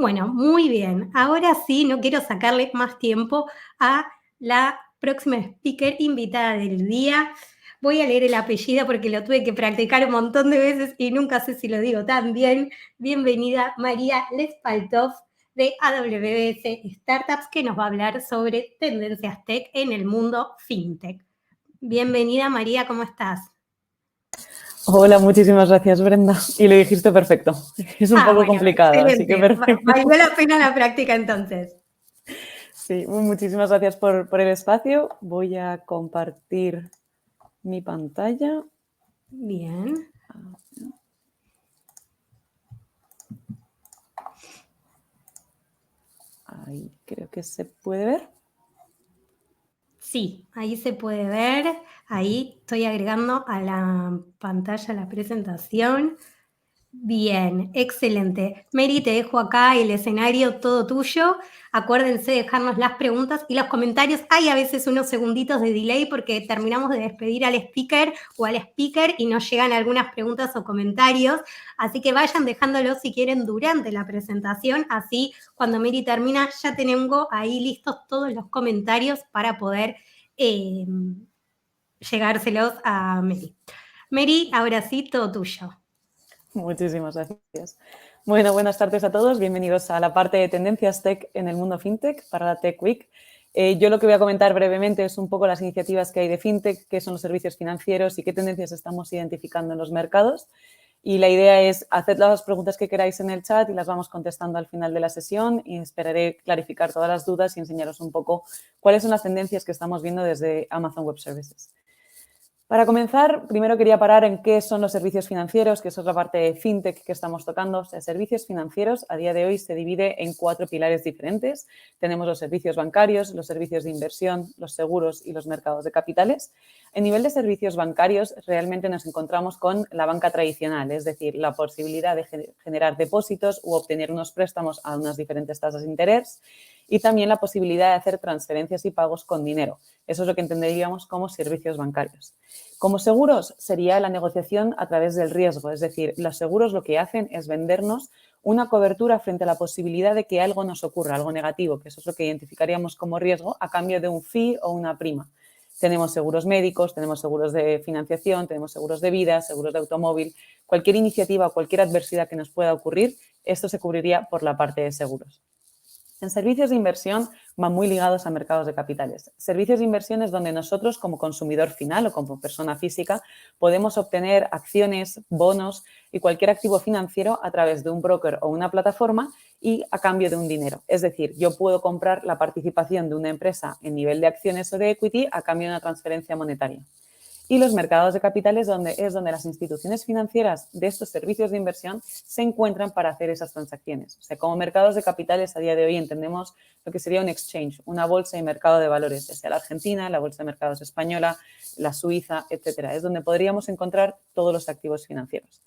Bueno, muy bien. Ahora sí, no quiero sacarle más tiempo a la próxima speaker invitada del día. Voy a leer el apellido porque lo tuve que practicar un montón de veces y nunca sé si lo digo tan bien. Bienvenida María Lespaltov de AWS Startups, que nos va a hablar sobre tendencias tech en el mundo fintech. Bienvenida María, ¿cómo estás? Hola, muchísimas gracias, Brenda. Y lo dijiste perfecto. Es un poco Bueno, complicado, así que excelente. perfecto. Valió la pena la práctica entonces. Sí, muchísimas gracias por el espacio. Voy a compartir mi pantalla. Bien. Ahí creo que se puede ver. Sí, ahí se puede ver. Ahí estoy agregando a la pantalla la presentación. Bien, excelente. Mary, te dejo acá el escenario todo tuyo. Acuérdense de dejarnos las preguntas y los comentarios. Hay a veces unos segunditos de delay porque terminamos de despedir al speaker o al speaker y nos llegan algunas preguntas o comentarios. Así que vayan dejándolos si quieren durante la presentación. Así, cuando Mary termina, ya tengo ahí listos todos los comentarios para poder eh, llegárselos a Mary. Mary, ahora sí, todo tuyo. Muchísimas gracias. Bueno, buenas tardes a todos. Bienvenidos a la parte de tendencias tech en el mundo fintech para la Tech Week. Yo lo que voy a comentar brevemente es un poco las iniciativas que hay de fintech, qué son los servicios financieros y qué tendencias estamos identificando en los mercados. Y la idea es hacer las preguntas que queráis en el chat y las vamos contestando al final de la sesión y esperaré clarificar todas las dudas y enseñaros un poco cuáles son las tendencias que estamos viendo desde Amazon Web Services. Para comenzar, primero quería parar en qué son los servicios financieros, que eso es la parte de fintech que estamos tocando. O sea, servicios financieros a día de hoy se divide en 4 pilares diferentes. Tenemos los servicios bancarios, los servicios de inversión, los seguros y los mercados de capitales. En nivel de servicios bancarios, realmente nos encontramos con la banca tradicional, es decir, la posibilidad de generar depósitos u obtener unos préstamos a unas diferentes tasas de interés y también la posibilidad de hacer transferencias y pagos con dinero. Eso es lo que entenderíamos como servicios bancarios. Como seguros sería la negociación a través del riesgo, es decir, los seguros lo que hacen es vendernos una cobertura frente a la posibilidad de que algo nos ocurra, algo negativo, que eso es lo que identificaríamos como riesgo a cambio de un fee o una prima. Tenemos seguros médicos, tenemos seguros de financiación, tenemos seguros de vida, seguros de automóvil. Cualquier iniciativa o cualquier adversidad que nos pueda ocurrir, esto se cubriría por la parte de seguros. En servicios de inversión van muy ligados a mercados de capitales. Servicios de inversión es donde nosotros como consumidor final o como persona física podemos obtener acciones, bonos y cualquier activo financiero a través de un broker o una plataforma y a cambio de un dinero. Es decir, yo puedo comprar la participación de una empresa en nivel de acciones o de equity a cambio de una transferencia monetaria. Y los mercados de capitales es donde las instituciones financieras de estos servicios de inversión se encuentran para hacer esas transacciones. O sea, como mercados de capitales a día de hoy entendemos lo que sería un exchange, una bolsa y mercado de valores, ya sea la Argentina, la bolsa de mercados española, la Suiza, etcétera. Es donde podríamos encontrar todos los activos financieros.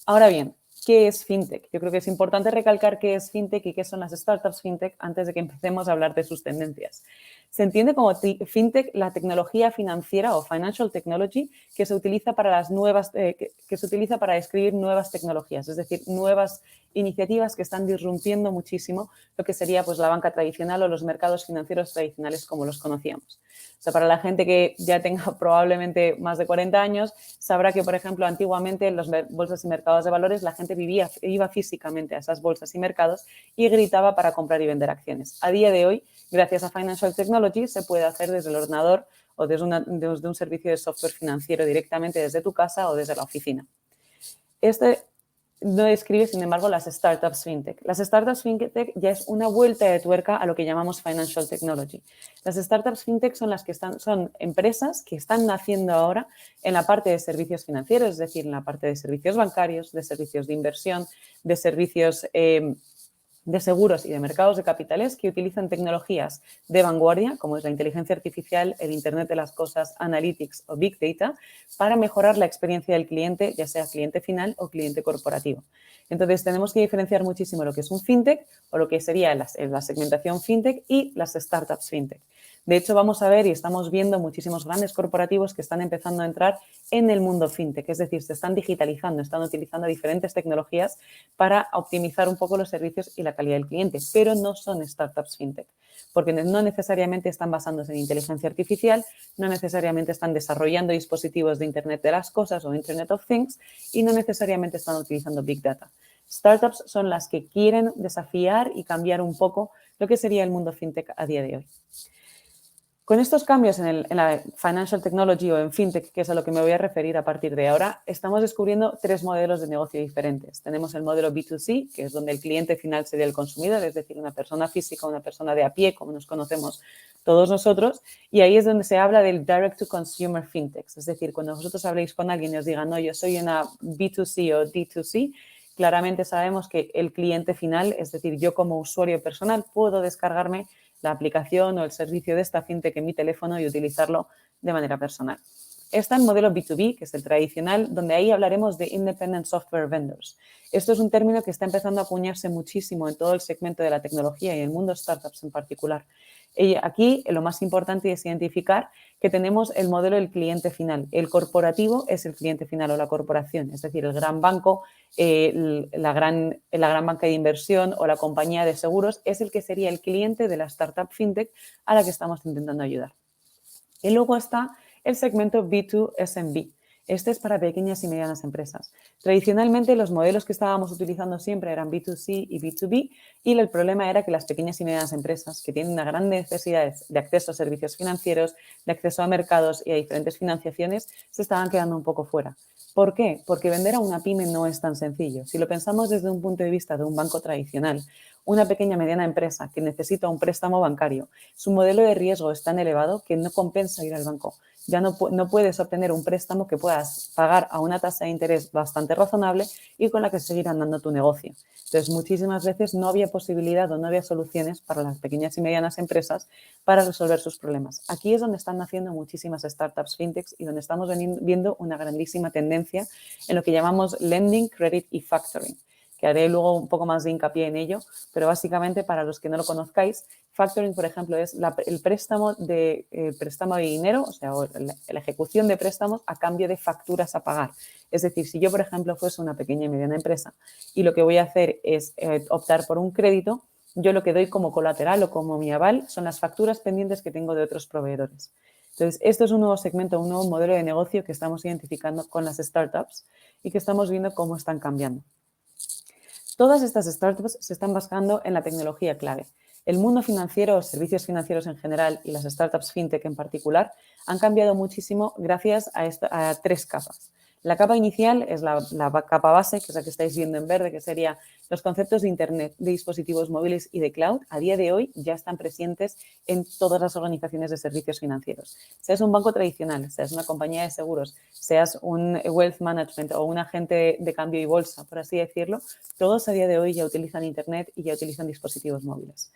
Ahora bien, ¿qué es fintech? Yo creo que es importante recalcar qué es fintech y qué son las startups fintech antes de que empecemos a hablar de sus tendencias. Se entiende como fintech la tecnología financiera o financial technology que se utiliza para las nuevas, que se utiliza para describir nuevas tecnologías, es decir, nuevas iniciativas que están disrumpiendo muchísimo lo que sería pues la banca tradicional o los mercados financieros tradicionales como los conocíamos. O sea, para la gente que ya tenga probablemente más de 40 años, sabrá que, por ejemplo, antiguamente en las bolsas y mercados de valores la gente iba físicamente a esas bolsas y mercados y gritaba para comprar y vender acciones. A día de hoy, gracias a Financial Technology, se puede hacer desde el ordenador o desde un servicio de software financiero directamente desde tu casa o desde la oficina. Este no describe, sin embargo, las startups fintech. Las startups fintech ya es una vuelta de tuerca a lo que llamamos financial technology. Las startups fintech son empresas que están naciendo ahora en la parte de servicios financieros, es decir, en la parte de servicios bancarios, de servicios de inversión, de servicios de seguros y de mercados de capitales que utilizan tecnologías de vanguardia, como es la inteligencia artificial, el Internet de las cosas, analytics o big data, para mejorar la experiencia del cliente, ya sea cliente final o cliente corporativo. Entonces, tenemos que diferenciar muchísimo lo que es un fintech o lo que sería la segmentación fintech y las startups fintech. De hecho, vamos a ver y estamos viendo muchísimos grandes corporativos que están empezando a entrar en el mundo fintech, es decir, se están digitalizando, están utilizando diferentes tecnologías para optimizar un poco los servicios y la calidad del cliente, pero no son startups fintech, porque no necesariamente están basándose en inteligencia artificial, no necesariamente están desarrollando dispositivos de Internet de las cosas o Internet of Things y no necesariamente están utilizando Big Data. Startups son las que quieren desafiar y cambiar un poco lo que sería el mundo fintech a día de hoy. Con estos cambios en la financial technology o en fintech, que es a lo que me voy a referir a partir de ahora, estamos descubriendo 3 modelos de negocio diferentes. Tenemos el modelo B2C, que es donde el cliente final sería el consumidor, es decir, una persona física, una persona de a pie, como nos conocemos todos nosotros, y ahí es donde se habla del direct to consumer fintech, es decir, cuando vosotros habléis con alguien y os digan, no, yo soy una B2C o D2C, claramente sabemos que el cliente final, es decir, yo como usuario personal puedo descargarme la aplicación o el servicio de esta fintech en mi teléfono y utilizarlo de manera personal. Está el modelo B2B, que es el tradicional, donde ahí hablaremos de Independent Software Vendors. Esto es un término que está empezando a acuñarse muchísimo en todo el segmento de la tecnología y en el mundo startups en particular. Y aquí lo más importante es identificar que tenemos el modelo del cliente final. El corporativo es el cliente final o la corporación, es decir, el gran banco, la gran banca de inversión o la compañía de seguros es el que sería el cliente de la startup fintech a la que estamos intentando ayudar. Y luego está el segmento B2SMB. Este es para pequeñas y medianas empresas. Tradicionalmente los modelos que estábamos utilizando siempre eran B2C y B2B y el problema era que las pequeñas y medianas empresas que tienen una gran necesidad de acceso a servicios financieros, de acceso a mercados y a diferentes financiaciones, se estaban quedando un poco fuera. ¿Por qué? Porque vender a una pyme no es tan sencillo. Si lo pensamos desde un punto de vista de un banco tradicional, una pequeña o mediana empresa que necesita un préstamo bancario, su modelo de riesgo es tan elevado que no compensa ir al banco. Ya no puedes obtener un préstamo que puedas pagar a una tasa de interés bastante razonable y con la que seguir andando tu negocio. Entonces, muchísimas veces no había posibilidad o no había soluciones para las pequeñas y medianas empresas para resolver sus problemas. Aquí es donde están naciendo muchísimas startups fintechs y donde estamos viendo una grandísima tendencia en lo que llamamos lending, credit y factoring, que haré luego un poco más de hincapié en ello, pero básicamente para los que no lo conozcáis, factoring, por ejemplo, es el préstamo de dinero, o sea, la ejecución de préstamos a cambio de facturas a pagar. Es decir, si yo, por ejemplo, fuese una pequeña y mediana empresa y lo que voy a hacer es optar por un crédito, yo lo que doy como colateral o como mi aval son las facturas pendientes que tengo de otros proveedores. Entonces, esto es un nuevo segmento, un nuevo modelo de negocio que estamos identificando con las startups y que estamos viendo cómo están cambiando. Todas estas startups se están basando en la tecnología clave. El mundo financiero, los servicios financieros en general y las startups fintech en particular han cambiado muchísimo gracias a 3 capas. La capa inicial es la capa base, que es la que estáis viendo en verde, que sería los conceptos de Internet, de dispositivos móviles y de cloud. A día de hoy ya están presentes en todas las organizaciones de servicios financieros. Seas un banco tradicional, seas una compañía de seguros, seas un wealth management o un agente de cambio y bolsa, por así decirlo, todos a día de hoy ya utilizan Internet y ya utilizan dispositivos móviles.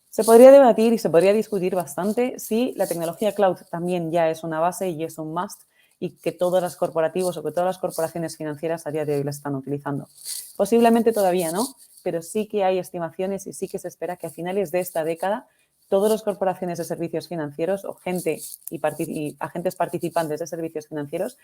Se podría debatir y se podría discutir bastante si la tecnología cloud también ya es una base y es un must y que todos los corporativos o que todas las corporaciones financieras a día de hoy la están utilizando. Posiblemente todavía no, pero sí que hay estimaciones y sí que se espera que a finales de esta década todas las corporaciones de servicios financieros o gente y agentes participantes de servicios financieros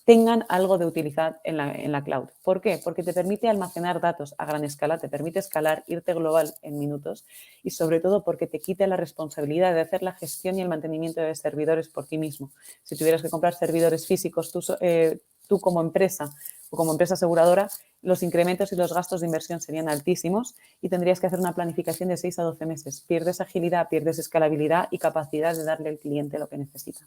tengan algo de utilidad en la cloud. ¿Por qué? Porque te permite almacenar datos a gran escala, te permite escalar, irte global en minutos y sobre todo porque te quita la responsabilidad de hacer la gestión y el mantenimiento de servidores por ti mismo. Si tuvieras que comprar servidores físicos tú como empresa o como empresa aseguradora, los incrementos y los gastos de inversión serían altísimos y tendrías que hacer una planificación de 6 a 12 meses. Pierdes agilidad, pierdes escalabilidad y capacidad de darle al cliente lo que necesita.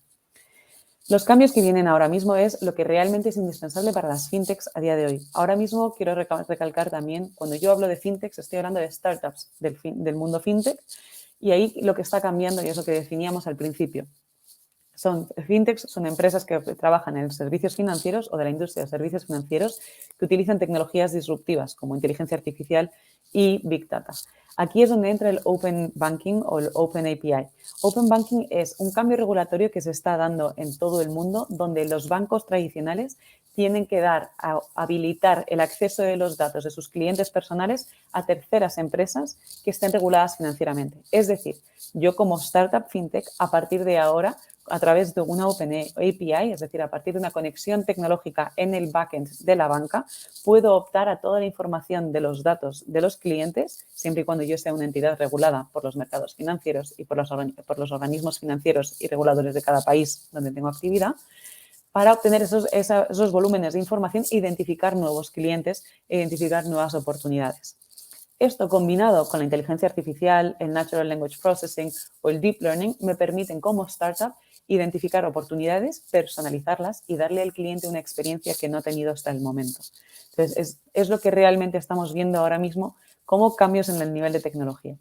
Los cambios que vienen ahora mismo es lo que realmente es indispensable para las fintechs a día de hoy. Ahora mismo quiero recalcar también, cuando yo hablo de fintechs, estoy hablando de startups del mundo fintech y ahí lo que está cambiando y es lo que definíamos al principio. Fintechs son empresas que trabajan en servicios financieros o de la industria de servicios financieros que utilizan tecnologías disruptivas como inteligencia artificial y Big Data. Aquí es donde entra el Open Banking o el Open API. Open Banking es un cambio regulatorio que se está dando en todo el mundo, donde los bancos tradicionales tienen que habilitar el acceso de los datos de sus clientes personales a terceras empresas que estén reguladas financieramente. Es decir, yo como startup fintech, a partir de ahora, a través de una Open API, es decir, a partir de una conexión tecnológica en el backend de la banca, puedo optar a toda la información de los datos de los clientes, siempre y cuando yo sea una entidad regulada por los mercados financieros y por los organismos financieros y reguladores de cada país donde tengo actividad, para obtener esos volúmenes de información, identificar nuevos clientes e identificar nuevas oportunidades. Esto combinado con la inteligencia artificial, el Natural Language Processing o el Deep Learning me permiten como startup identificar oportunidades, personalizarlas y darle al cliente una experiencia que no ha tenido hasta el momento. Entonces, es lo que realmente estamos viendo ahora mismo como cambios en el nivel de tecnología.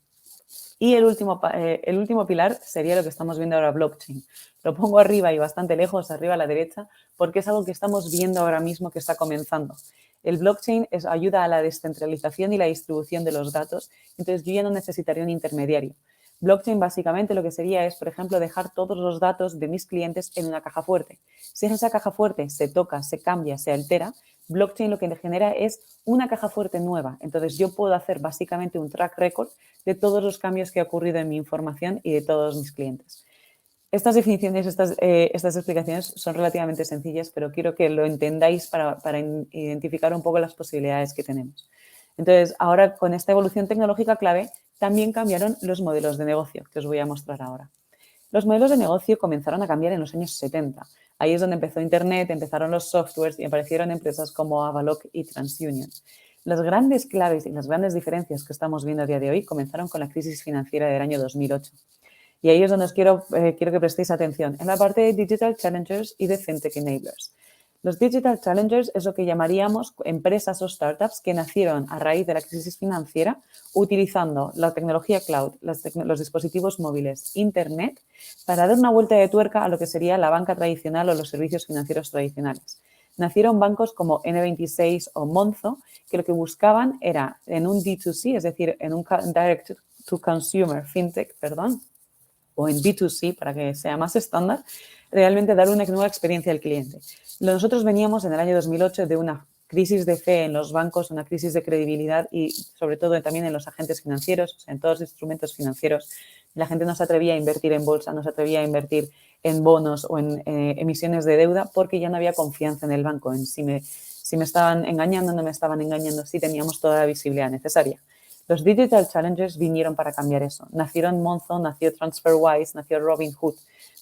Y el último pilar sería lo que estamos viendo ahora, blockchain. Lo pongo arriba y bastante lejos, arriba a la derecha, porque es algo que estamos viendo ahora mismo que está comenzando. El blockchain ayuda a la descentralización y la distribución de los datos, entonces yo ya no necesitaría un intermediario. Blockchain básicamente lo que sería es, por ejemplo, dejar todos los datos de mis clientes en una caja fuerte. Si esa caja fuerte se toca, se cambia, se altera, blockchain lo que genera es una caja fuerte nueva. Entonces yo puedo hacer básicamente un track record de todos los cambios que ha ocurrido en mi información y de todos mis clientes. Estas definiciones, estas explicaciones son relativamente sencillas, pero quiero que lo entendáis para identificar un poco las posibilidades que tenemos. Entonces, ahora con esta evolución tecnológica clave, también cambiaron los modelos de negocio, que os voy a mostrar ahora. Los modelos de negocio comenzaron a cambiar en los años 70. Ahí es donde empezó Internet, empezaron los softwares y aparecieron empresas como Avaloq y TransUnion. Las grandes claves y las grandes diferencias que estamos viendo a día de hoy comenzaron con la crisis financiera del año 2008. Y ahí es donde os quiero que prestéis atención, en la parte de Digital Challengers y de FinTech Enablers. Los Digital Challengers es lo que llamaríamos empresas o startups que nacieron a raíz de la crisis financiera utilizando la tecnología cloud, los dispositivos móviles, Internet, para dar una vuelta de tuerca a lo que sería la banca tradicional o los servicios financieros tradicionales. Nacieron bancos como N26 o Monzo, que lo que buscaban era en un D2C, es decir, en un Direct to Consumer FinTech, o en B2C, para que sea más estándar, realmente dar una nueva experiencia al cliente. Nosotros veníamos en el año 2008 de una crisis de fe en los bancos, una crisis de credibilidad y sobre todo también en los agentes financieros, o sea, en todos los instrumentos financieros. La gente no se atrevía a invertir en bolsa, no se atrevía a invertir en bonos o en emisiones de deuda porque ya no había confianza en el banco, en si me estaban engañando, no me estaban engañando, si teníamos toda la visibilidad necesaria. Los Digital Challengers vinieron para cambiar eso. Nacieron Monzo, nació TransferWise, nació Robinhood.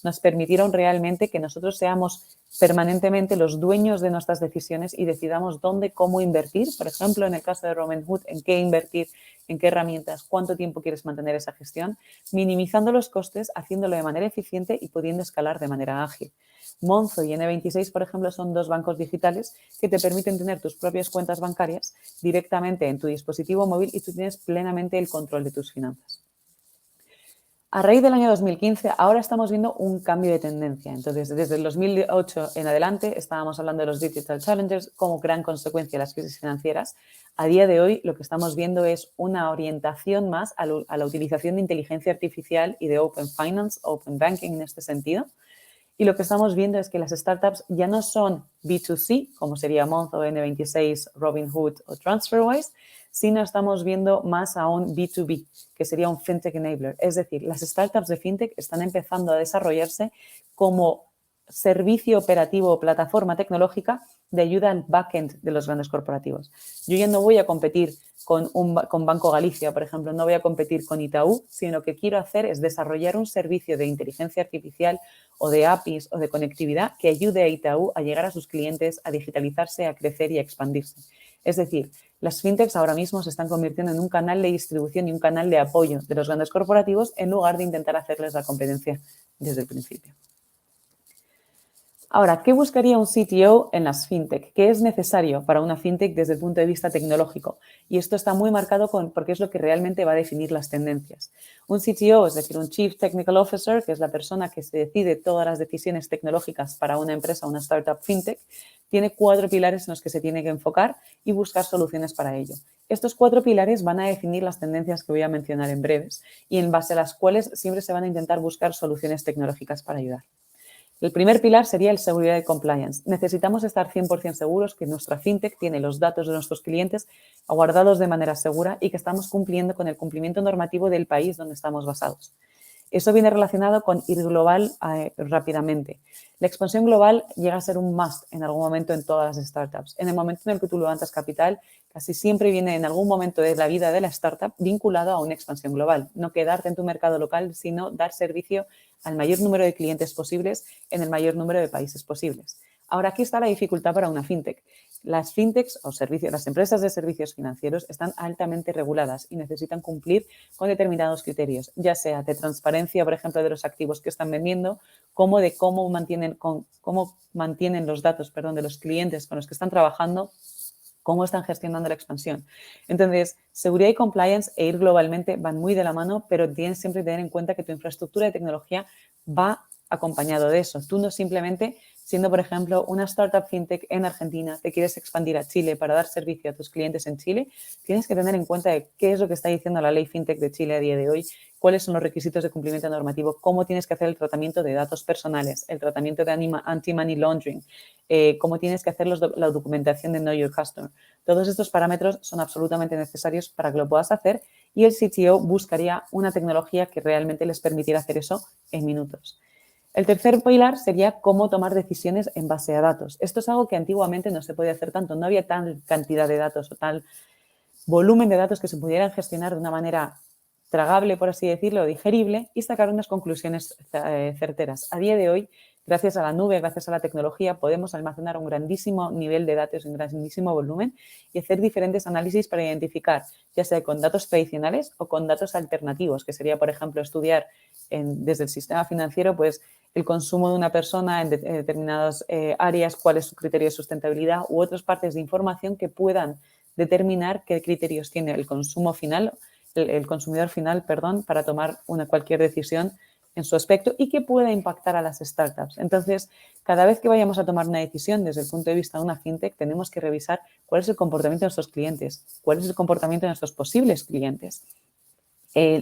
Nos permitieron realmente que nosotros seamos permanentemente los dueños de nuestras decisiones y decidamos dónde, cómo invertir. Por ejemplo, en el caso de Robinhood, en qué invertir, en qué herramientas, cuánto tiempo quieres mantener esa gestión, minimizando los costes, haciéndolo de manera eficiente y pudiendo escalar de manera ágil. Monzo y N26, por ejemplo, son dos bancos digitales que te permiten tener tus propias cuentas bancarias directamente en tu dispositivo móvil y tú tienes plenamente el control de tus finanzas. A raíz del año 2015, ahora estamos viendo un cambio de tendencia. Entonces, desde el 2008 en adelante, estábamos hablando de los Digital Challengers como gran consecuencia de las crisis financieras. A día de hoy, lo que estamos viendo es una orientación más a la utilización de inteligencia artificial y de Open Finance, Open Banking en este sentido. Y lo que estamos viendo es que las startups ya no son B2C, como sería Monzo, N26, Robinhood o TransferWise, sino estamos viendo más a un B2B, que sería un FinTech Enabler. Es decir, las startups de FinTech están empezando a desarrollarse como servicio operativo o plataforma tecnológica de ayuda al backend de los grandes corporativos. Yo ya no voy a competir con Banco Galicia, por ejemplo, no voy a competir con Itaú, sino lo que quiero hacer es desarrollar un servicio de inteligencia artificial o de APIs o de conectividad que ayude a Itaú a llegar a sus clientes, a digitalizarse, a crecer y a expandirse. Es decir, las fintechs ahora mismo se están convirtiendo en un canal de distribución y un canal de apoyo de los grandes corporativos en lugar de intentar hacerles la competencia desde el principio. Ahora, ¿qué buscaría un CTO en las fintech? ¿Qué es necesario para una fintech desde el punto de vista tecnológico? Y esto está muy marcado porque es lo que realmente va a definir las tendencias. Un CTO, es decir, un Chief Technical Officer, que es la persona que se decide todas las decisiones tecnológicas para una empresa, una startup fintech, tiene 4 pilares en los que se tiene que enfocar y buscar soluciones para ello. Estos 4 pilares van a definir las tendencias que voy a mencionar en breves y en base a las cuales siempre se van a intentar buscar soluciones tecnológicas para ayudar. El primer pilar sería el seguridad y compliance. Necesitamos estar 100% seguros que nuestra fintech tiene los datos de nuestros clientes guardados de manera segura y que estamos cumpliendo con el cumplimiento normativo del país donde estamos basados. Eso viene relacionado con ir global rápidamente. La expansión global llega a ser un must en algún momento en todas las startups. En el momento en el que tú levantas capital, casi siempre viene en algún momento de la vida de la startup vinculado a una expansión global. No quedarte en tu mercado local, sino dar servicio al mayor número de clientes posibles en el mayor número de países posibles. Ahora, aquí está la dificultad para una fintech. Las fintechs o las empresas de servicios financieros están altamente reguladas y necesitan cumplir con determinados criterios, ya sea de transparencia, por ejemplo, de los activos que están vendiendo, como de cómo mantienen los datos, de los clientes con los que están trabajando, cómo están gestionando la expansión. Entonces, seguridad y compliance e ir globalmente van muy de la mano, pero tienes siempre que tener en cuenta que tu infraestructura de tecnología va acompañado de eso. Tú no simplemente, siendo, por ejemplo, una startup fintech en Argentina, te quieres expandir a Chile para dar servicio a tus clientes en Chile, tienes que tener en cuenta de qué es lo que está diciendo la ley fintech de Chile a día de hoy, cuáles son los requisitos de cumplimiento normativo, cómo tienes que hacer el tratamiento de datos personales, el tratamiento de anti-money laundering, cómo tienes que hacer la documentación de Know Your Customer. Todos estos parámetros son absolutamente necesarios para que lo puedas hacer y el CTO buscaría una tecnología que realmente les permitiera hacer eso en minutos. El tercer pilar sería cómo tomar decisiones en base a datos. Esto es algo que antiguamente no se podía hacer tanto, no había tal cantidad de datos o tal volumen de datos que se pudieran gestionar de una manera tragable, por así decirlo, digerible y sacar unas conclusiones certeras. A día de hoy, gracias a la nube, gracias a la tecnología, podemos almacenar un grandísimo nivel de datos, un grandísimo volumen y hacer diferentes análisis para identificar, ya sea con datos tradicionales o con datos alternativos, que sería, por ejemplo, estudiar desde el sistema financiero, pues el consumo de una persona en determinadas áreas, cuál es su criterio de sustentabilidad u otras partes de información que puedan determinar qué criterios tiene el consumidor final, para tomar cualquier decisión en su aspecto y que pueda impactar a las startups. Entonces, cada vez que vayamos a tomar una decisión desde el punto de vista de una fintech, tenemos que revisar cuál es el comportamiento de nuestros clientes, cuál es el comportamiento de nuestros posibles clientes.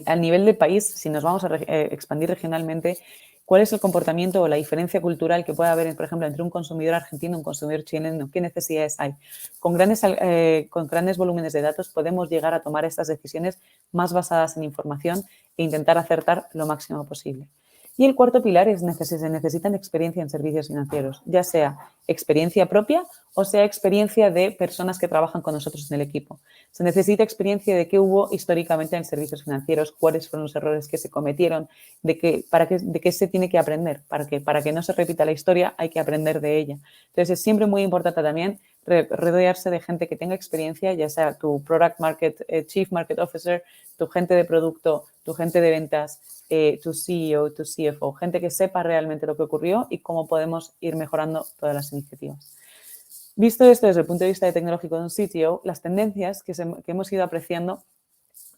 Al nivel del país, si nos vamos a expandir regionalmente, cuál es el comportamiento o la diferencia cultural que puede haber, por ejemplo, entre un consumidor argentino y un consumidor chileno, qué necesidades hay. Con grandes volúmenes de datos podemos llegar a tomar estas decisiones más basadas en información e intentar acertar lo máximo posible. Y el cuarto pilar es se necesitan experiencia en servicios financieros, ya sea experiencia propia o sea experiencia de personas que trabajan con nosotros en el equipo. Se necesita experiencia de qué hubo históricamente en servicios financieros, cuáles fueron los errores que se cometieron, de qué se tiene que aprender. Para que no se repita la historia hay que aprender de ella. Entonces, es siempre muy importante también rodearse de gente que tenga experiencia, ya sea tu Chief Market Officer, tu gente de producto, tu gente de ventas, tu CEO, tu CFO, gente que sepa realmente lo que ocurrió y cómo podemos ir mejorando todas las iniciativas. Visto esto desde el punto de vista tecnológico de un CTO, las tendencias que hemos ido apreciando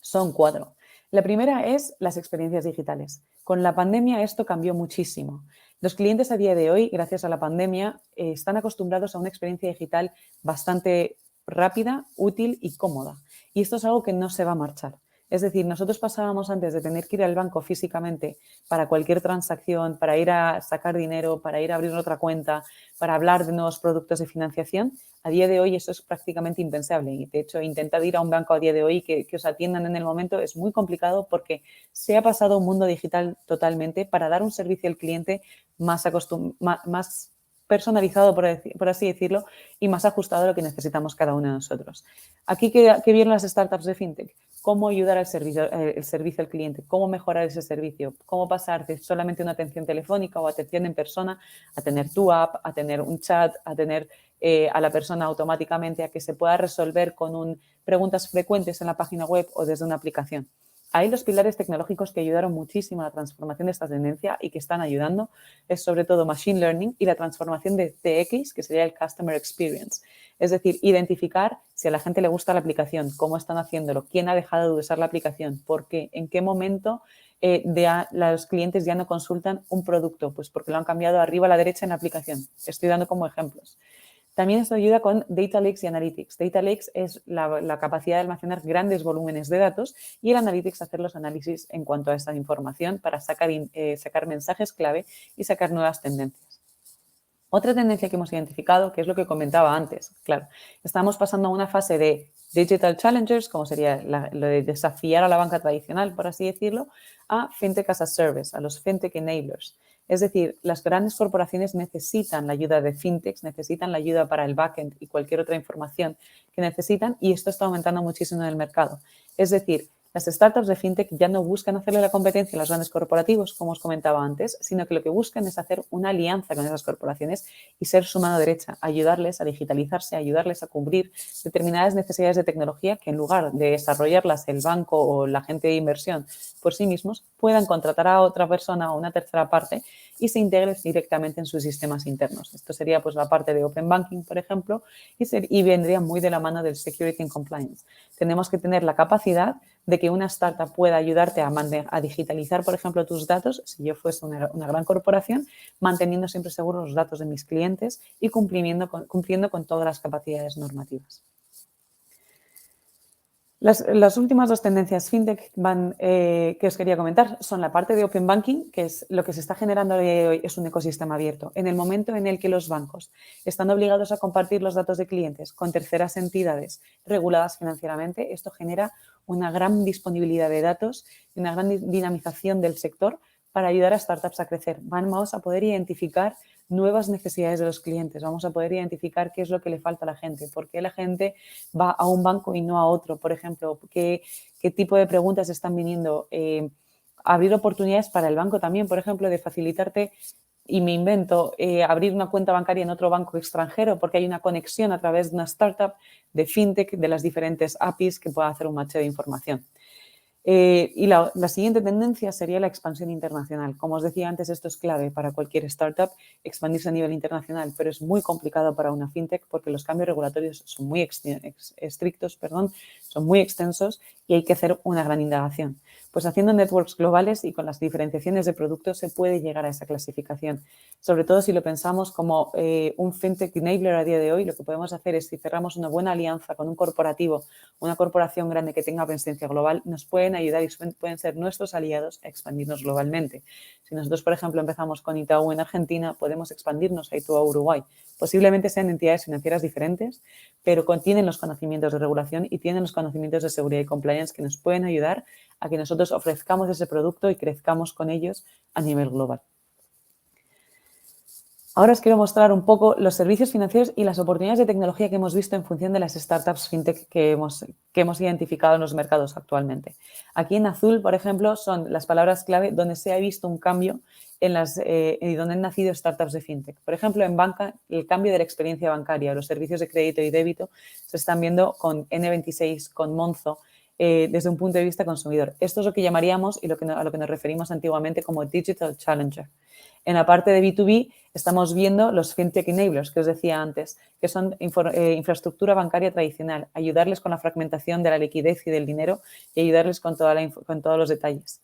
son 4. La primera es las experiencias digitales. Con la pandemia esto cambió muchísimo. Los clientes a día de hoy, gracias a la pandemia, están acostumbrados a una experiencia digital bastante rápida, útil y cómoda. Y esto es algo que no se va a marchar. Es decir, nosotros pasábamos antes de tener que ir al banco físicamente para cualquier transacción, para ir a sacar dinero, para ir a abrir otra cuenta, para hablar de nuevos productos de financiación. A día de hoy eso es prácticamente impensable y, de hecho, intentar ir a un banco a día de hoy que os atiendan en el momento es muy complicado porque se ha pasado a un mundo digital totalmente para dar un servicio al cliente más personalizado, por así decirlo, y más ajustado a lo que necesitamos cada uno de nosotros. Aquí, ¿qué vieron las startups de fintech? Cómo ayudar el servicio al cliente, cómo mejorar ese servicio, cómo pasar de solamente una atención telefónica o atención en persona a tener tu app, a tener un chat, a tener a la persona automáticamente, a que se pueda resolver con preguntas frecuentes en la página web o desde una aplicación. Ahí los pilares tecnológicos que ayudaron muchísimo a la transformación de esta tendencia y que están ayudando es sobre todo Machine Learning y la transformación de CX, que sería el Customer Experience. Es decir, identificar si a la gente le gusta la aplicación, cómo están haciéndolo, quién ha dejado de usar la aplicación, por qué, en qué momento los clientes ya no consultan un producto, pues porque lo han cambiado arriba a la derecha en la aplicación. Estoy dando como ejemplos. También esto ayuda con Data Lakes y Analytics. Data Lakes es la capacidad de almacenar grandes volúmenes de datos y el Analytics hacer los análisis en cuanto a esta información para sacar mensajes clave y sacar nuevas tendencias. Otra tendencia que hemos identificado, que es lo que comentaba antes, claro, estamos pasando a una fase de Digital Challengers, como sería lo de desafiar a la banca tradicional, por así decirlo, a FinTech as a Service, a los FinTech Enablers. Es decir, las grandes corporaciones necesitan la ayuda de fintechs, necesitan la ayuda para el backend y cualquier otra información que necesitan y esto está aumentando muchísimo en el mercado. Es decir, las startups de fintech ya no buscan hacerle la competencia a los grandes corporativos, como os comentaba antes, sino que lo que buscan es hacer una alianza con esas corporaciones y ser su mano derecha, ayudarles a digitalizarse, ayudarles a cubrir determinadas necesidades de tecnología que en lugar de desarrollarlas el banco o la gente de inversión por sí mismos, puedan contratar a otra persona o una tercera parte y se integre directamente en sus sistemas internos. Esto sería pues la parte de Open Banking, por ejemplo, y vendría muy de la mano del Security and Compliance. Tenemos que tener la capacidad de que una startup pueda ayudarte a digitalizar, por ejemplo, tus datos, si yo fuese una gran corporación, manteniendo siempre seguros los datos de mis clientes y cumpliendo con todas las capacidades normativas. Las últimas dos tendencias fintech que os quería comentar son la parte de Open Banking, que es lo que se está generando a día de hoy, es un ecosistema abierto. En el momento en el que los bancos están obligados a compartir los datos de clientes con terceras entidades reguladas financieramente, esto genera una gran disponibilidad de datos y una gran dinamización del sector para ayudar a startups a crecer. Vamos a poder identificar nuevas necesidades de los clientes, vamos a poder identificar qué es lo que le falta a la gente, por qué la gente va a un banco y no a otro, por ejemplo, qué tipo de preguntas están viniendo, abrir oportunidades para el banco también, por ejemplo, de facilitarte, y me invento, abrir una cuenta bancaria en otro banco extranjero porque hay una conexión a través de una startup, de fintech, de las diferentes APIs que pueda hacer un macheo de información. Y la siguiente tendencia sería la expansión internacional. Como os decía antes, esto es clave para cualquier startup, expandirse a nivel internacional, pero es muy complicado para una fintech porque los cambios regulatorios son muy estrictos, son muy extensos y hay que hacer una gran indagación. Pues haciendo networks globales y con las diferenciaciones de productos se puede llegar a esa clasificación. Sobre todo si lo pensamos como un fintech enabler a día de hoy, lo que podemos hacer es si cerramos una buena alianza con un corporativo, una corporación grande que tenga presencia global, nos pueden ayudar y pueden ser nuestros aliados a expandirnos globalmente. Si nosotros, por ejemplo, empezamos con Itaú en Argentina, podemos expandirnos a Itaú a Uruguay. Posiblemente sean entidades financieras diferentes, pero tienen los conocimientos de regulación y tienen los conocimientos de seguridad y compliance que nos pueden ayudar a que nosotros ofrezcamos ese producto y crezcamos con ellos a nivel global. Ahora os quiero mostrar un poco los servicios financieros y las oportunidades de tecnología que hemos visto en función de las startups fintech que hemos identificado en los mercados actualmente. Aquí en azul, por ejemplo, son las palabras clave donde se ha visto un cambio y donde han nacido startups de fintech. Por ejemplo, en banca, el cambio de la experiencia bancaria, los servicios de crédito y débito se están viendo con N26, con Monzo, desde un punto de vista consumidor. Esto es lo que llamaríamos y a lo que nos referimos antiguamente como Digital Challenger. En la parte de B2B estamos viendo los FinTech Enablers, que os decía antes, que son infraestructura bancaria tradicional, ayudarles con la fragmentación de la liquidez y del dinero y ayudarles con todos los detalles.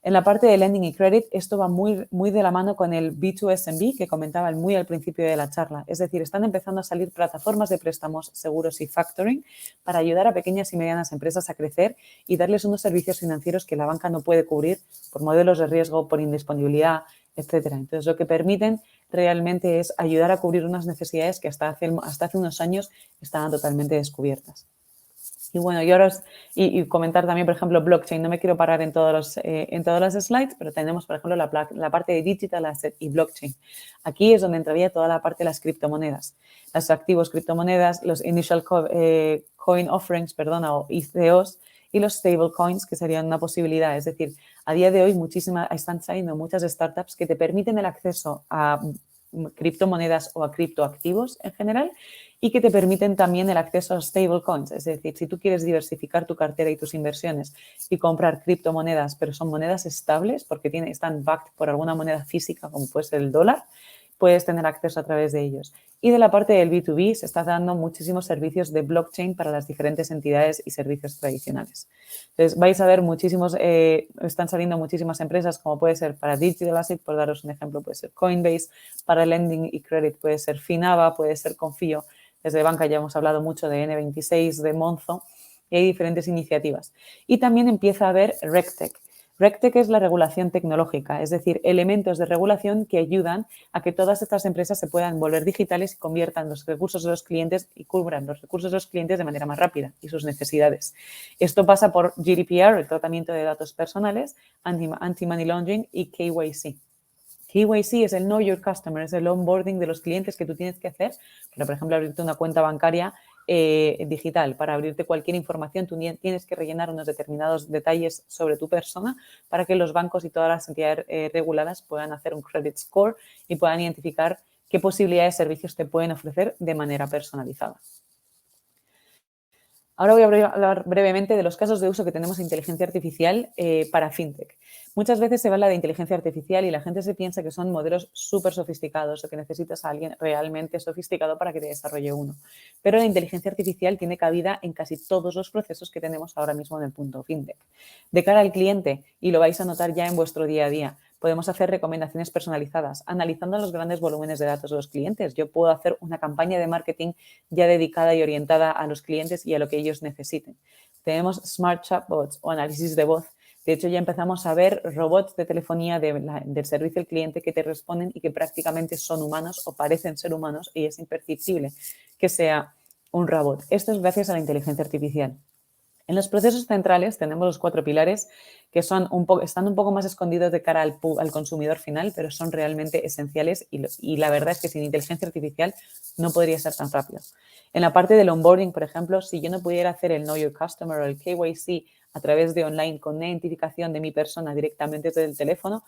En la parte de Lending y Credit, esto va muy, muy de la mano con el B2SMB que comentaba muy al principio de la charla. Es decir, están empezando a salir plataformas de préstamos seguros y factoring para ayudar a pequeñas y medianas empresas a crecer y darles unos servicios financieros que la banca no puede cubrir por modelos de riesgo, por indisponibilidad, etcétera. Entonces, lo que permiten realmente es ayudar a cubrir unas necesidades que hasta hace unos años estaban totalmente descubiertas. Y bueno, y comentar también, por ejemplo, blockchain. No me quiero parar en todas las slides, pero tenemos, por ejemplo, la parte de digital asset y blockchain. Aquí es donde entraría toda la parte de las criptomonedas. Los activos criptomonedas, los initial coin offerings, o ICOs, y los stablecoins, que serían una posibilidad. Es decir, a día de hoy están saliendo muchas startups que te permiten el acceso a criptomonedas o a criptoactivos en general y que te permiten también el acceso a stablecoins. Es decir, si tú quieres diversificar tu cartera y tus inversiones y comprar criptomonedas, pero son monedas estables porque están backed por alguna moneda física como puede ser el dólar, puedes tener acceso a través de ellos. Y de la parte del B2B se está dando muchísimos servicios de blockchain para las diferentes entidades y servicios tradicionales. Entonces, vais a ver están saliendo muchísimas empresas, como puede ser para Digital Asset, por daros un ejemplo, puede ser Coinbase, para Lending y Credit puede ser Finava, puede ser Confío. Desde banca ya hemos hablado mucho de N26, de Monzo, y hay diferentes iniciativas. Y también empieza a haber RegTech. RegTech es la regulación tecnológica, es decir, elementos de regulación que ayudan a que todas estas empresas se puedan volver digitales y conviertan los recursos de los clientes y cubran los recursos de los clientes de manera más rápida y sus necesidades. Esto pasa por GDPR, el tratamiento de datos personales, anti-money laundering y KYC. KYC es el Know Your Customer, es el onboarding de los clientes que tú tienes que hacer para, por ejemplo, abrirte una cuenta bancaria digital. Para abrirte cualquier información, tú tienes que rellenar unos determinados detalles sobre tu persona para que los bancos y todas las entidades reguladas puedan hacer un credit score y puedan identificar qué posibilidades de servicios te pueden ofrecer de manera personalizada. Ahora voy a hablar brevemente de los casos de uso que tenemos de inteligencia artificial para FinTech. Muchas veces se habla de inteligencia artificial y la gente se piensa que son modelos súper sofisticados o que necesitas a alguien realmente sofisticado para que te desarrolle uno. Pero la inteligencia artificial tiene cabida en casi todos los procesos que tenemos ahora mismo en el punto FinTech. De cara al cliente, y lo vais a notar ya en vuestro día a día, podemos hacer recomendaciones personalizadas, analizando los grandes volúmenes de datos de los clientes. Yo puedo hacer una campaña de marketing ya dedicada y orientada a los clientes y a lo que ellos necesiten. Tenemos smart chatbots o análisis de voz. De hecho, ya empezamos a ver robots de telefonía del servicio al cliente que te responden y que prácticamente son humanos o parecen ser humanos y es imperceptible que sea un robot. Esto es gracias a la inteligencia artificial. En los procesos centrales tenemos los 4 pilares que están un poco más escondidos de cara al consumidor final, pero son realmente esenciales y la verdad es que sin inteligencia artificial no podría ser tan rápido. En la parte del onboarding, por ejemplo, si yo no pudiera hacer el Know Your Customer o el KYC a través de online con una identificación de mi persona directamente desde el teléfono,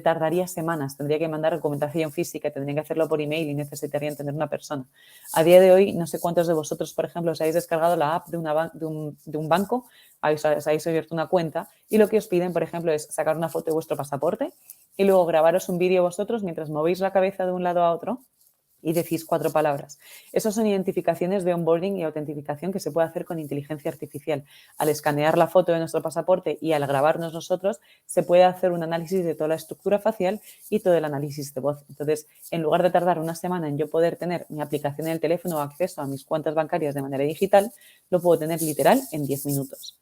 tardaría semanas, tendría que mandar documentación física, tendría que hacerlo por email y necesitaría entender una persona. A día de hoy, no sé cuántos de vosotros, por ejemplo, os habéis descargado la app de un banco, os habéis abierto una cuenta y lo que os piden, por ejemplo, es sacar una foto de vuestro pasaporte y luego grabaros un vídeo vosotros mientras movéis la cabeza de un lado a otro y decís 4 palabras. Esas son identificaciones de onboarding y autentificación que se puede hacer con inteligencia artificial. Al escanear la foto de nuestro pasaporte y al grabarnos nosotros, se puede hacer un análisis de toda la estructura facial y todo el análisis de voz. Entonces, en lugar de tardar una semana en yo poder tener mi aplicación en el teléfono o acceso a mis cuentas bancarias de manera digital, lo puedo tener literal en 10 minutos.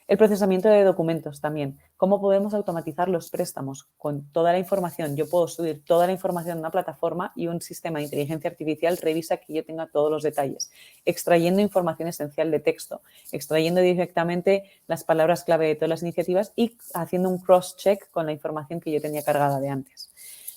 El procesamiento de documentos también. ¿Cómo podemos automatizar los préstamos? Con toda la información. Yo puedo subir toda la información a una plataforma y un sistema de inteligencia artificial revisa que yo tenga todos los detalles, extrayendo información esencial de texto, extrayendo directamente las palabras clave de todas las iniciativas y haciendo un cross-check con la información que yo tenía cargada de antes.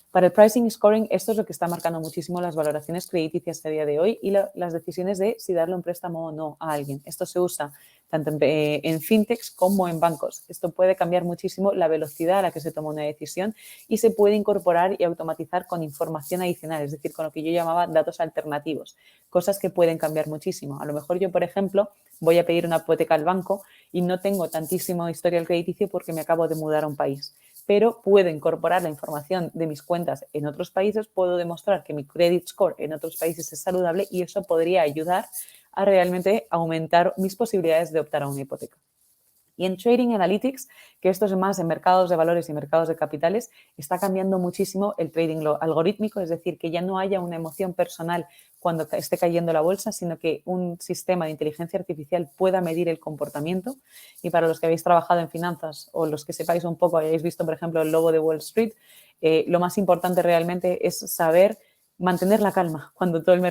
Para el pricing y scoring, esto es lo que está marcando muchísimo las valoraciones crediticias a día de hoy y las decisiones de si darle un préstamo o no a alguien. Esto se usa tanto en fintechs como en bancos. Esto puede cambiar muchísimo la velocidad a la que se toma una decisión y se puede incorporar y automatizar con información adicional, es decir, con lo que yo llamaba datos alternativos, cosas que pueden cambiar muchísimo. A lo mejor yo, por ejemplo, voy a pedir una hipoteca al banco y no tengo tantísimo historial crediticio porque me acabo de mudar a un país, pero puedo incorporar la información de mis cuentas en otros países, puedo demostrar que mi credit score en otros países es saludable y eso podría ayudar a realmente aumentar mis posibilidades de optar a una hipoteca. Y en Trading Analytics, que esto es más en mercados de valores y mercados de capitales, está cambiando muchísimo el trading algorítmico, es decir, que ya no haya una emoción personal cuando esté cayendo la bolsa, sino que un sistema de inteligencia artificial pueda medir el comportamiento. Y para los que habéis trabajado en finanzas o los que sepáis un poco, hayáis visto, por ejemplo, el lobo de Wall Street, lo más importante realmente es saber mantener la calma cuando todo el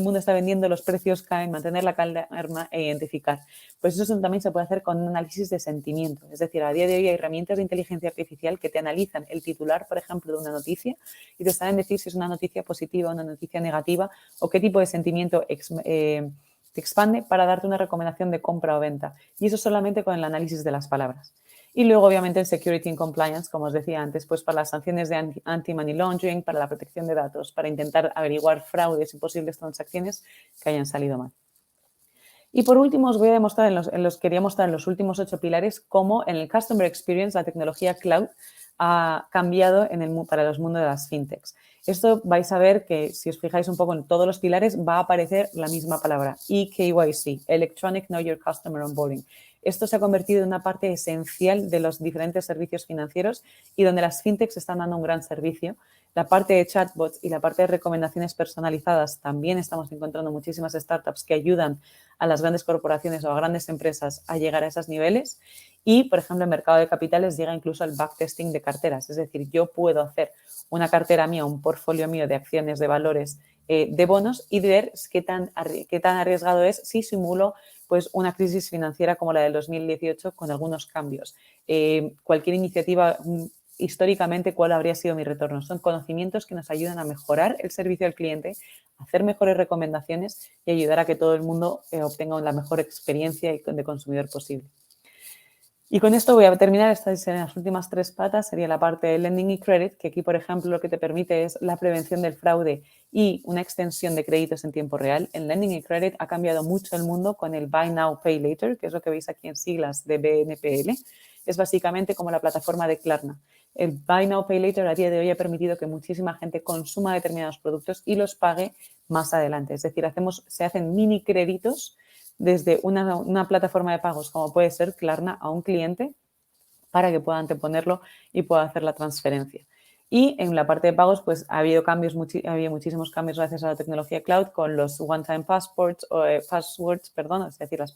mundo está vendiendo, los precios caen, mantener la calma e identificar. Pues eso también se puede hacer con un análisis de sentimiento. Es decir, a día de hoy hay herramientas de inteligencia artificial que te analizan el titular, por ejemplo, de una noticia y te saben decir si es una noticia positiva o una noticia negativa o qué tipo de sentimiento te expande para darte una recomendación de compra o venta. Y eso solamente con el análisis de las palabras. Y luego, obviamente, el Security and Compliance, como os decía antes, pues para las sanciones de anti-money laundering, para la protección de datos, para intentar averiguar fraudes y posibles transacciones que hayan salido mal. Y por último, os voy a demostrar, quería mostrar en los últimos 8 pilares cómo en el Customer Experience la tecnología cloud ha cambiado para los mundos de las fintechs. Esto vais a ver que, si os fijáis un poco en todos los pilares, va a aparecer la misma palabra, eKYC, Electronic Know Your Customer Onboarding. Esto se ha convertido en una parte esencial de los diferentes servicios financieros y donde las fintechs están dando un gran servicio. La parte de chatbots y la parte de recomendaciones personalizadas, también estamos encontrando muchísimas startups que ayudan a las grandes corporaciones o a grandes empresas a llegar a esos niveles. Y, por ejemplo, en mercado de capitales llega incluso al backtesting de carteras. Es decir, yo puedo hacer una cartera mía, un portfolio mío de acciones, de valores, de bonos y ver qué tan arriesgado es si simulo pues, una crisis financiera como la del 2018 con algunos cambios. Cualquier iniciativa, históricamente, ¿cuál habría sido mi retorno? Son conocimientos que nos ayudan a mejorar el servicio al cliente, a hacer mejores recomendaciones y ayudar a que todo el mundo obtenga la mejor experiencia de consumidor posible. Y con esto voy a terminar. Estas serían las últimas 3 patas. Sería la parte de lending y credit, que aquí, por ejemplo, lo que te permite es la prevención del fraude y una extensión de créditos en tiempo real. En lending y credit ha cambiado mucho el mundo con el Buy Now, Pay Later, que es lo que veis aquí en siglas de BNPL. Es básicamente como la plataforma de Klarna. El Buy Now, Pay Later a día de hoy ha permitido que muchísima gente consuma determinados productos y los pague más adelante. Es decir, se hacen mini créditos desde una plataforma de pagos como puede ser Klarna a un cliente para que pueda anteponerlo y pueda hacer la transferencia. Y en la parte de pagos, pues ha habido muchísimos cambios gracias a la tecnología cloud con los one-time passwords, es decir, las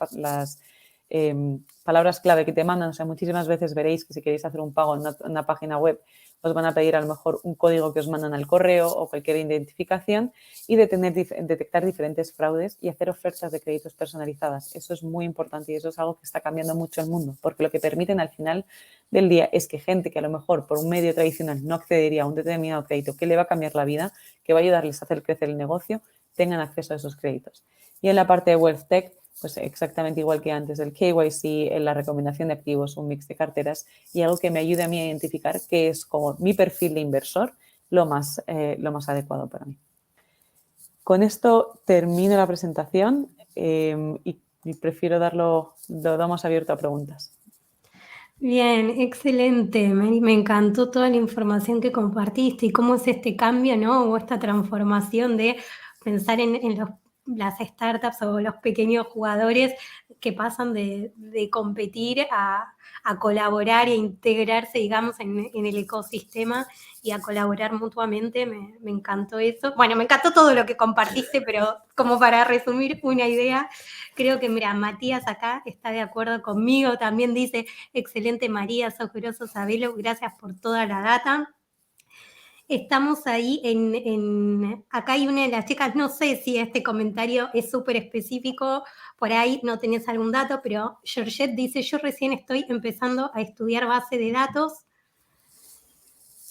palabras clave que te mandan. O sea, muchísimas veces veréis que si queréis hacer un pago en una página web, os van a pedir a lo mejor un código que os mandan al correo o cualquier identificación y detectar diferentes fraudes y hacer ofertas de créditos personalizadas. Eso es muy importante y eso es algo que está cambiando mucho el mundo, porque lo que permiten al final del día es que gente que a lo mejor por un medio tradicional no accedería a un determinado crédito que le va a cambiar la vida, que va a ayudarles a hacer crecer el negocio, tengan acceso a esos créditos. Y en la parte de Wealth Tech, pues exactamente igual que antes, el KYC, la recomendación de activos, un mix de carteras y algo que me ayude a mí a identificar qué es como mi perfil de inversor lo más adecuado para mí. Con esto termino la presentación y prefiero lo damos abierto a preguntas. Bien, excelente, Mary. Me encantó toda la información que compartiste y cómo es este cambio, ¿no? O esta transformación de pensar en las startups o los pequeños jugadores que pasan de competir a colaborar e integrarse, digamos, en el ecosistema y a colaborar mutuamente. Me encantó eso. Bueno, me encantó todo lo que compartiste, pero como para resumir una idea, creo que, mira, Matías acá está de acuerdo conmigo, también dice: excelente, María, sos groso, sabelo, gracias por toda la data. Estamos ahí acá hay una de las chicas, no sé si este comentario es súper específico, por ahí no tenés algún dato, pero Georgette dice: yo recién estoy empezando a estudiar base de datos.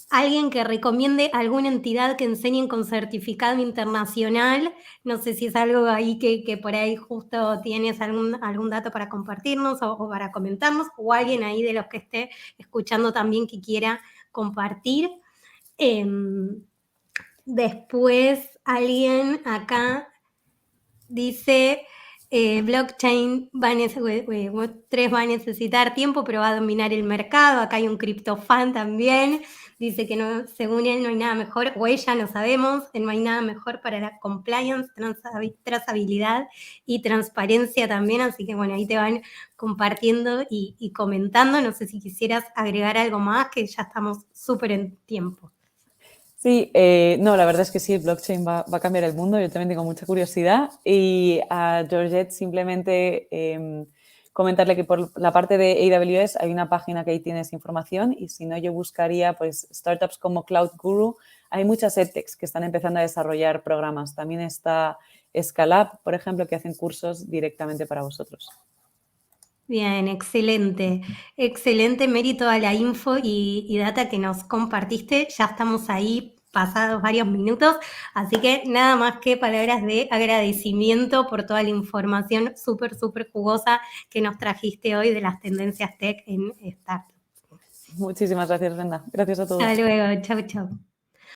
Alguien que recomiende alguna entidad que enseñen con certificado internacional. No sé si es algo ahí que por ahí justo tienes algún dato para compartirnos o para comentarnos, o alguien ahí de los que esté escuchando también que quiera compartir. Después alguien acá dice: blockchain Web3 va a necesitar tiempo, pero va a dominar el mercado. Acá hay un criptofan también. Dice que no, según él no hay nada mejor, o ella, no sabemos, no hay nada mejor para la compliance, trazabilidad y transparencia también. Así que bueno, ahí te van compartiendo y comentando. No sé si quisieras agregar algo más, que ya estamos súper en tiempo. Sí, no, la verdad es que sí, el blockchain va a cambiar el mundo. Yo también tengo mucha curiosidad. Y a Georgette simplemente comentarle que por la parte de AWS hay una página que ahí tienes información y si no yo buscaría pues startups como Cloud Guru. Hay muchas edtechs que están empezando a desarrollar programas. También está Scalab, por ejemplo, que hacen cursos directamente para vosotros. Bien, excelente. Excelente, Mary, toda la info y data que nos compartiste. Ya estamos ahí pasados varios minutos, así que nada más que palabras de agradecimiento por toda la información súper jugosa que nos trajiste hoy de las tendencias tech en Startup. Muchísimas gracias, Brenda. Gracias a todos. Hasta luego, chau, chau.